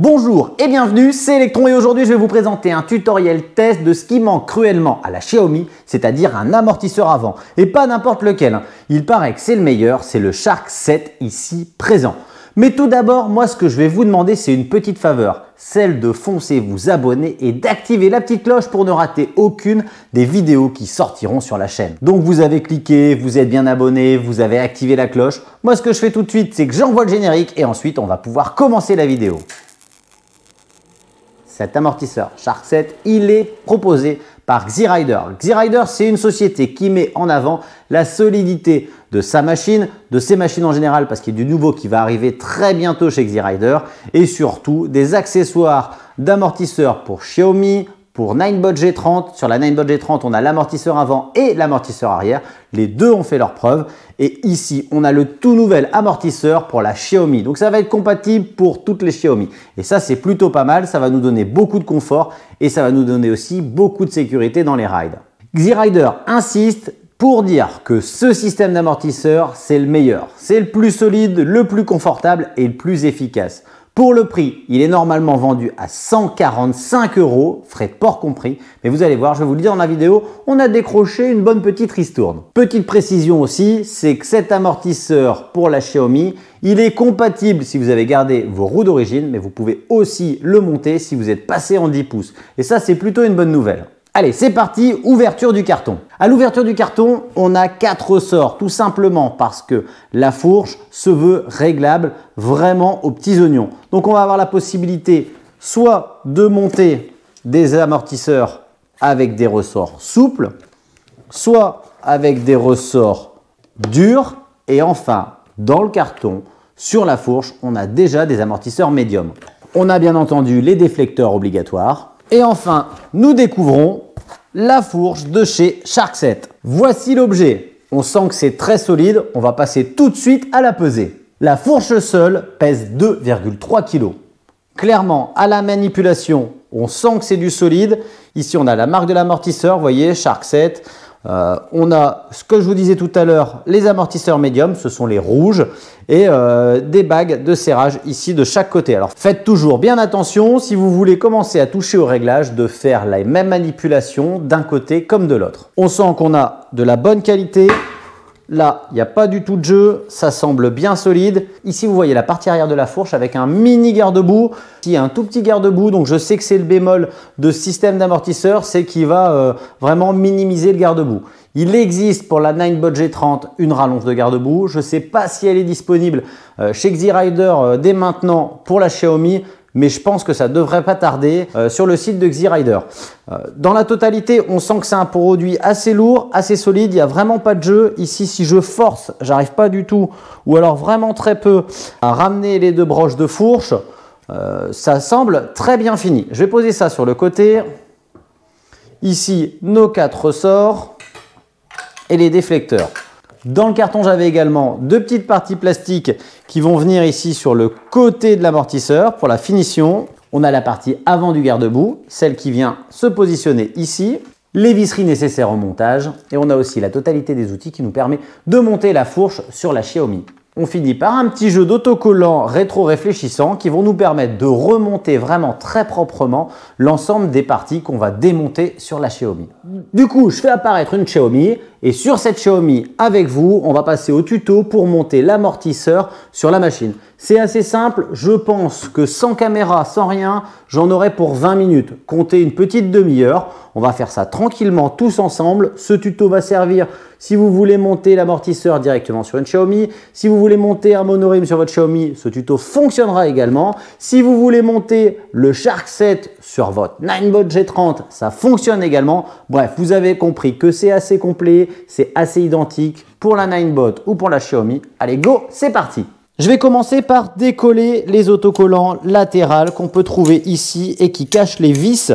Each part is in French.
Bonjour et bienvenue, c'est Electron et aujourd'hui je vais vous présenter un tutoriel test de ce qui manque cruellement à la Xiaomi, c'est-à-dire un amortisseur avant. Et pas n'importe lequel, il paraît que c'est le meilleur, c'est le Shark 7 ici présent. Mais tout d'abord, moi ce que je vais vous demander c'est une petite faveur, celle de foncer vous abonner et d'activer la petite cloche pour ne rater aucune des vidéos qui sortiront sur la chaîne. Donc vous avez cliqué, vous êtes bien abonné, vous avez activé la cloche. Moi ce que je fais tout de suite c'est que j'envoie le générique et ensuite on va pouvoir commencer la vidéo. Cet amortisseur Shark 7, il est proposé par XeeRider. XeeRider, c'est une société qui met en avant la solidité de sa machine, de ses machines en général, parce qu'il y a du nouveau qui va arriver très bientôt chez XeeRider, et surtout des accessoires d'amortisseurs pour Xiaomi, pour Ninebot G30. Sur la Ninebot G30, on a l'amortisseur avant et l'amortisseur arrière. Les deux ont fait leur preuve. Et ici, on a le tout nouvel amortisseur pour la Xiaomi. Donc, ça va être compatible pour toutes les Xiaomi. Et ça, c'est plutôt pas mal. Ça va nous donner beaucoup de confort et ça va nous donner aussi beaucoup de sécurité dans les rides. XeeRider insiste pour dire que ce système d'amortisseur, c'est le meilleur. C'est le plus solide, le plus confortable et le plus efficace. Pour le prix, il est normalement vendu à 145 €, frais de port compris. Mais vous allez voir, je vais vous le dire dans la vidéo, on a décroché une bonne petite ristourne. Petite précision aussi, c'est que cet amortisseur pour la Xiaomi, il est compatible si vous avez gardé vos roues d'origine, mais vous pouvez aussi le monter si vous êtes passé en 10 pouces. Et ça, c'est plutôt une bonne nouvelle. Allez, c'est parti, ouverture du carton. À l'ouverture du carton, on a 4 ressorts, tout simplement parce que la fourche se veut réglable vraiment aux petits oignons. Donc, on va avoir la possibilité soit de monter des amortisseurs avec des ressorts souples, soit avec des ressorts durs. Et enfin, dans le carton, sur la fourche, on a déjà des amortisseurs médiums. On a bien entendu les déflecteurs obligatoires. Et enfin, nous découvrons la fourche de chez Shark 7. Voici l'objet. On sent que c'est très solide. On va passer tout de suite à la pesée. La fourche seule pèse 2,3 kg. Clairement, à la manipulation, on sent que c'est du solide. Ici, on a la marque de l'amortisseur, vous voyez, Shark 7. On a ce que je vous disais tout à l'heure, les amortisseurs médiums, ce sont les rouges, et des bagues de serrage ici de chaque côté. Alors faites toujours bien attention si vous voulez commencer à toucher au réglage de faire la même manipulation d'un côté comme de l'autre. On sent qu'on a de la bonne qualité. Là, il n'y a pas du tout de jeu, ça semble bien solide. Ici, vous voyez la partie arrière de la fourche avec un mini garde-boue. Ici, un tout petit garde-boue, donc je sais que c'est le bémol de ce système d'amortisseur, c'est qu'il va vraiment minimiser le garde-boue. Il existe pour la Ninebot G30 une rallonge de garde-boue. Je ne sais pas si elle est disponible chez XeeRider dès maintenant pour la Xiaomi, mais je pense que ça ne devrait pas tarder sur le site de XeeRider. Dans la totalité, on sent que c'est un produit assez lourd, assez solide, il n'y a vraiment pas de jeu. Ici, si je force, j'arrive pas du tout, ou alors vraiment très peu, à ramener les deux broches de fourche. Ça semble très bien fini. Je vais poser ça sur le côté. Ici, nos 4 ressorts et les déflecteurs. Dans le carton, j'avais également 2 petites parties plastiques qui vont venir ici sur le côté de l'amortisseur pour la finition. On a la partie avant du garde-boue, celle qui vient se positionner ici, les visseries nécessaires au montage et on a aussi la totalité des outils qui nous permet de monter la fourche sur la Xiaomi. On finit par un petit jeu d'autocollants rétro-réfléchissants qui vont nous permettre de remonter vraiment très proprement l'ensemble des parties qu'on va démonter sur la Xiaomi. Du coup, je fais apparaître une Xiaomi et sur cette Xiaomi, avec vous, on va passer au tuto pour monter l'amortisseur sur la machine. C'est assez simple, je pense que sans caméra, sans rien, j'en aurai pour 20 minutes. Comptez une petite demi-heure, on va faire ça tranquillement tous ensemble. Ce tuto va servir si vous voulez monter l'amortisseur directement sur une Xiaomi. Si vous voulez monter un monorim sur votre Xiaomi, ce tuto fonctionnera également. Si vous voulez monter le Shark 7 sur votre Ninebot G30, ça fonctionne également. Bref, vous avez compris que c'est assez complet, c'est assez identique pour la Ninebot ou pour la Xiaomi. Allez, go, c'est parti! Je vais commencer par décoller les autocollants latérales qu'on peut trouver ici et qui cachent les vis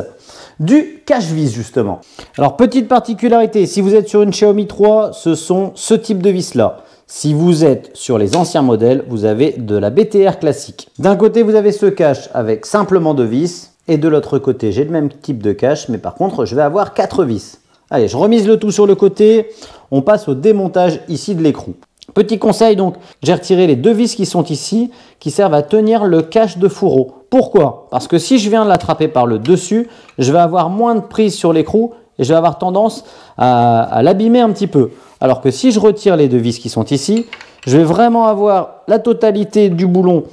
du cache-vis justement. Alors petite particularité, si vous êtes sur une Xiaomi 3, ce sont ce type de vis là. Si vous êtes sur les anciens modèles, vous avez de la BTR classique. D'un côté, vous avez ce cache avec simplement 2 vis et de l'autre côté, j'ai le même type de cache, mais par contre, je vais avoir 4 vis. Allez, je remise le tout sur le côté. On passe au démontage ici de l'écrou. Petit conseil donc, j'ai retiré les deux vis qui sont ici, qui servent à tenir le cache de fourreau. Pourquoi? Parce que si je viens de l'attraper par le dessus, je vais avoir moins de prise sur l'écrou et je vais avoir tendance à l'abîmer un petit peu. Alors que si je retire les deux vis qui sont ici, je vais vraiment avoir la totalité du boulon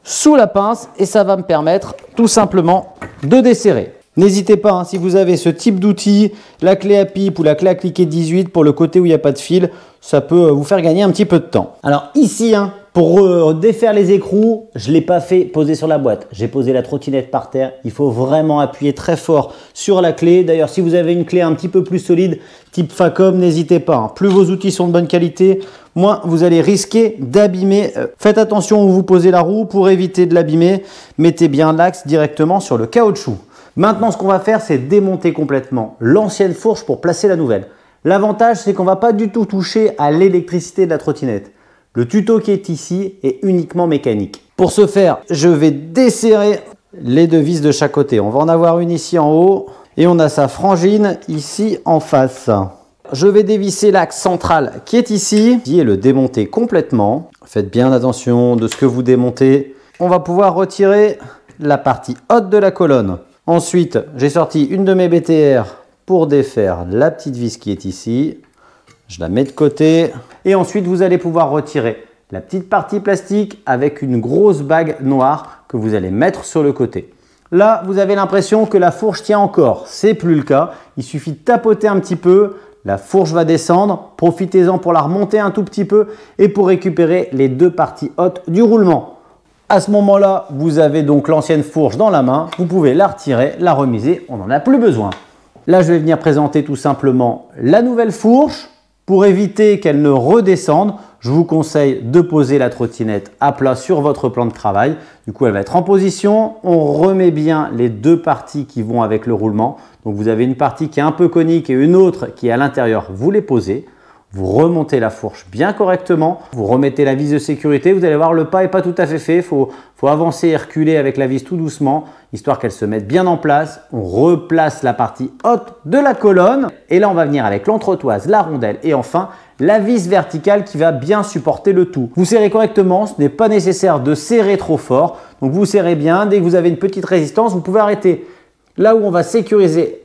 sous la pince et ça va me permettre tout simplement de desserrer. N'hésitez pas, hein, si vous avez ce type d'outil, la clé à pipe ou la clé à cliquet 18 pour le côté où il n'y a pas de fil, ça peut vous faire gagner un petit peu de temps. Alors ici, hein, pour défaire les écrous, je ne l'ai pas fait poser sur la boîte. J'ai posé la trottinette par terre. Il faut vraiment appuyer très fort sur la clé. D'ailleurs, si vous avez une clé un petit peu plus solide, type Facom, n'hésitez pas. Hein. Plus vos outils sont de bonne qualité, moins vous allez risquer d'abîmer. Faites attention où vous posez la roue pour éviter de l'abîmer. Mettez bien l'axe directement sur le caoutchouc. Maintenant, ce qu'on va faire, c'est démonter complètement l'ancienne fourche pour placer la nouvelle. L'avantage, c'est qu'on ne va pas du tout toucher à l'électricité de la trottinette. Le tuto qui est ici est uniquement mécanique. Pour ce faire, je vais desserrer les deux vis de chaque côté. On va en avoir une ici en haut et on a sa frangine ici en face. Je vais dévisser l'axe central qui est ici et le démonter complètement. Faites bien attention de ce que vous démontez. On va pouvoir retirer la partie haute de la colonne. Ensuite, j'ai sorti une de mes BTR pour défaire la petite vis qui est ici. Je la mets de côté. Et ensuite, vous allez pouvoir retirer la petite partie plastique avec une grosse bague noire que vous allez mettre sur le côté. Là, vous avez l'impression que la fourche tient encore. C'est plus le cas. Il suffit de tapoter un petit peu. La fourche va descendre. Profitez-en pour la remonter un tout petit peu et pour récupérer les deux parties hautes du roulement. À ce moment-là, vous avez donc l'ancienne fourche dans la main. Vous pouvez la retirer, la remiser. On n'en a plus besoin. Là, je vais venir présenter tout simplement la nouvelle fourche. Pour éviter qu'elle ne redescende, je vous conseille de poser la trottinette à plat sur votre plan de travail. Du coup, elle va être en position. On remet bien les deux parties qui vont avec le roulement. Donc, vous avez une partie qui est un peu conique et une autre qui est à l'intérieur. Vous les posez. Vous remontez la fourche bien correctement. Vous remettez la vis de sécurité. Vous allez voir, le pas n'est pas tout à fait fait. Il faut avancer et reculer avec la vis tout doucement, histoire qu'elle se mette bien en place. On replace la partie haute de la colonne. Et là, on va venir avec l'entretoise, la rondelle et enfin la vis verticale qui va bien supporter le tout. Vous serrez correctement. Ce n'est pas nécessaire de serrer trop fort. Donc, vous serrez bien. Dès que vous avez une petite résistance, vous pouvez arrêter. Là où on va sécuriser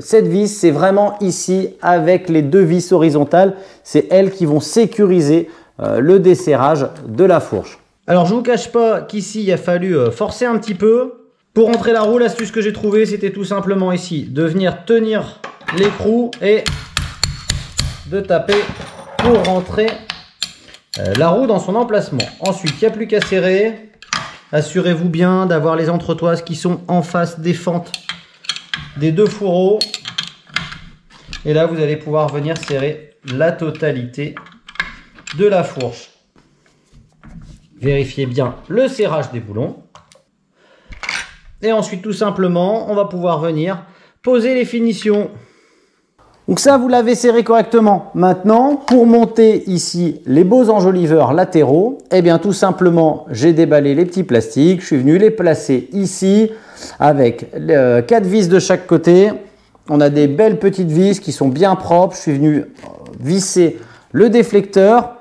cette vis, c'est vraiment ici avec les deux vis horizontales. C'est elles qui vont sécuriser le desserrage de la fourche. Alors, je ne vous cache pas qu'ici, il a fallu forcer un petit peu. Pour rentrer la roue, l'astuce que j'ai trouvée, c'était tout simplement ici de venir tenir l'écrou et de taper pour rentrer la roue dans son emplacement. Ensuite, il n'y a plus qu'à serrer. Assurez-vous bien d'avoir les entretoises qui sont en face des fentes des deux fourreaux. Et là, vous allez pouvoir venir serrer la totalité de la fourche. Vérifiez bien le serrage des boulons. Et ensuite, tout simplement, on va pouvoir venir poser les finitions. Donc ça, vous l'avez serré correctement. Maintenant, pour monter ici les beaux enjoliveurs latéraux, eh bien tout simplement, j'ai déballé les petits plastiques. Je suis venu les placer ici avec 4 vis de chaque côté. On a des belles petites vis qui sont bien propres. Je suis venu visser le déflecteur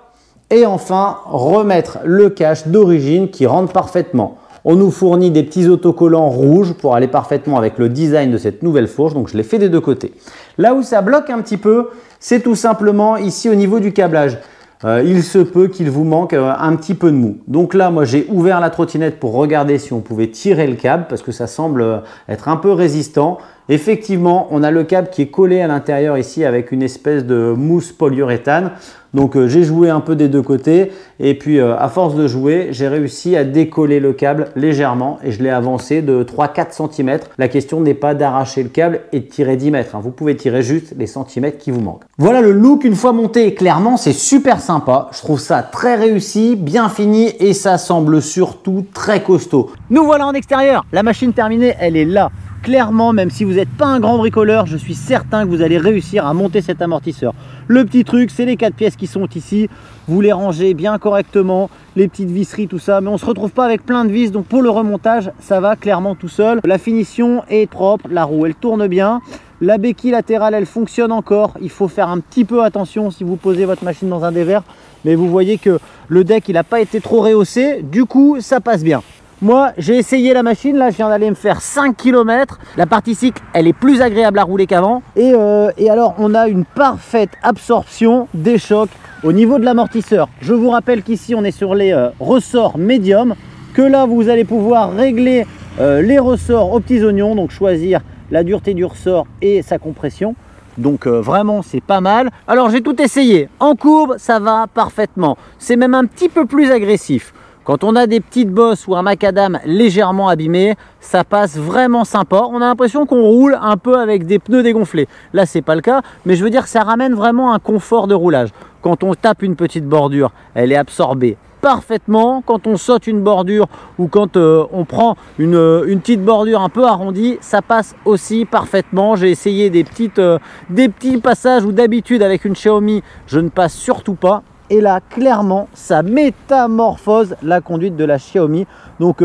et enfin remettre le cache d'origine qui rentre parfaitement. On nous fournit des petits autocollants rouges pour aller parfaitement avec le design de cette nouvelle fourche. Donc, je l'ai fait des deux côtés. Là où ça bloque un petit peu, c'est tout simplement ici au niveau du câblage. Il se peut qu'il vous manque un petit peu de mou. Donc là, moi, j'ai ouvert la trottinette pour regarder si on pouvait tirer le câble parce que ça semble être un peu résistant. Effectivement, on a le câble qui est collé à l'intérieur ici avec une espèce de mousse polyuréthane. Donc j'ai joué un peu des deux côtés et puis à force de jouer, j'ai réussi à décoller le câble légèrement et je l'ai avancé de 3-4 cm. La question n'est pas d'arracher le câble et de tirer 10 mètres. Vous pouvez tirer juste les centimètres qui vous manquent. Voilà le look une fois monté. Clairement, c'est super sympa. Je trouve ça très réussi, bien fini et ça semble surtout très costaud. Nous voilà en extérieur. La machine terminée, elle est là. Clairement, même si vous n'êtes pas un grand bricoleur, je suis certain que vous allez réussir à monter cet amortisseur. Le petit truc, c'est les 4 pièces qui sont ici. Vous les rangez bien correctement, les petites visseries, tout ça. Mais on ne se retrouve pas avec plein de vis. Donc pour le remontage, ça va clairement tout seul. La finition est propre, la roue, elle tourne bien. La béquille latérale, elle fonctionne encore. Il faut faire un petit peu attention si vous posez votre machine dans un dévers. mais vous voyez que le deck il n'a pas été trop rehaussé, du coup ça passe bien. Moi j'ai essayé la machine, là je viens d'aller me faire 5 km, la partie cycle elle est plus agréable à rouler qu'avant et alors on a une parfaite absorption des chocs au niveau de l'amortisseur. Je vous rappelle qu'ici on est sur les ressorts médium, que là vous allez pouvoir régler les ressorts aux petits oignons, donc choisir la dureté du ressort et sa compression. Donc vraiment c'est pas mal. Alors j'ai tout essayé, en courbe ça va parfaitement, c'est même un petit peu plus agressif. Quand on a des petites bosses ou un macadam légèrement abîmé, ça passe vraiment sympa. On a l'impression qu'on roule un peu avec des pneus dégonflés. Là, c'est pas le cas, mais je veux dire que ça ramène vraiment un confort de roulage. Quand on tape une petite bordure, elle est absorbée parfaitement. Quand on saute une bordure ou quand on prend une petite bordure un peu arrondie, ça passe aussi parfaitement. J'ai essayé des petits passages où d'habitude avec une Xiaomi, je ne passe surtout pas. Et là, clairement, ça métamorphose la conduite de la Xiaomi. Donc,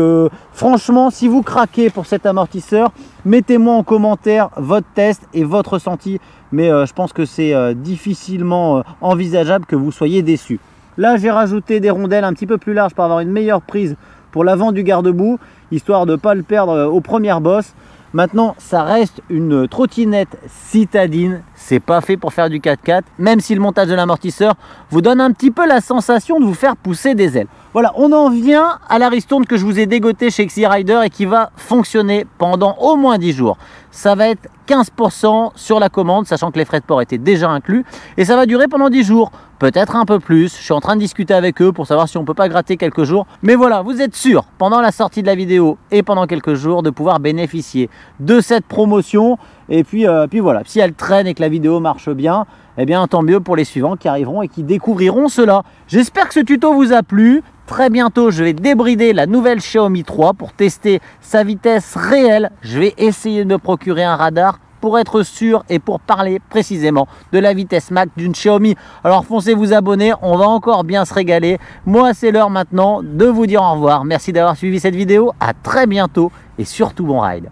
franchement, si vous craquez pour cet amortisseur, mettez-moi en commentaire votre test et votre ressenti. Mais je pense que c'est difficilement envisageable que vous soyez déçus. Là, j'ai rajouté des rondelles un petit peu plus larges pour avoir une meilleure prise pour l'avant du garde-boue, histoire de ne pas le perdre aux premières bosses. Maintenant, ça reste une trottinette citadine. C'est pas fait pour faire du 4x4, même si le montage de l'amortisseur vous donne un petit peu la sensation de vous faire pousser des ailes. Voilà, on en vient à la ristourne que je vous ai dégotée chez XeeRider et qui va fonctionner pendant au moins 10 jours. Ça va être 15% sur la commande, sachant que les frais de port étaient déjà inclus. Et ça va durer pendant 10 jours, peut-être un peu plus. Je suis en train de discuter avec eux pour savoir si on peut pas gratter quelques jours. Mais voilà, vous êtes sûr, pendant la sortie de la vidéo et pendant quelques jours, de pouvoir bénéficier de cette promotion. Et puis voilà, si elle traîne et que la vidéo marche bien, eh bien tant mieux pour les suivants qui arriveront et qui découvriront cela. J'espère que ce tuto vous a plu. Très bientôt, je vais débrider la nouvelle Xiaomi 3 pour tester sa vitesse réelle. Je vais essayer de me procurer un radar pour être sûr et pour parler précisément de la vitesse max d'une Xiaomi. Alors foncez vous abonner, on va encore bien se régaler. Moi, c'est l'heure maintenant de vous dire au revoir. Merci d'avoir suivi cette vidéo. À très bientôt et surtout bon ride.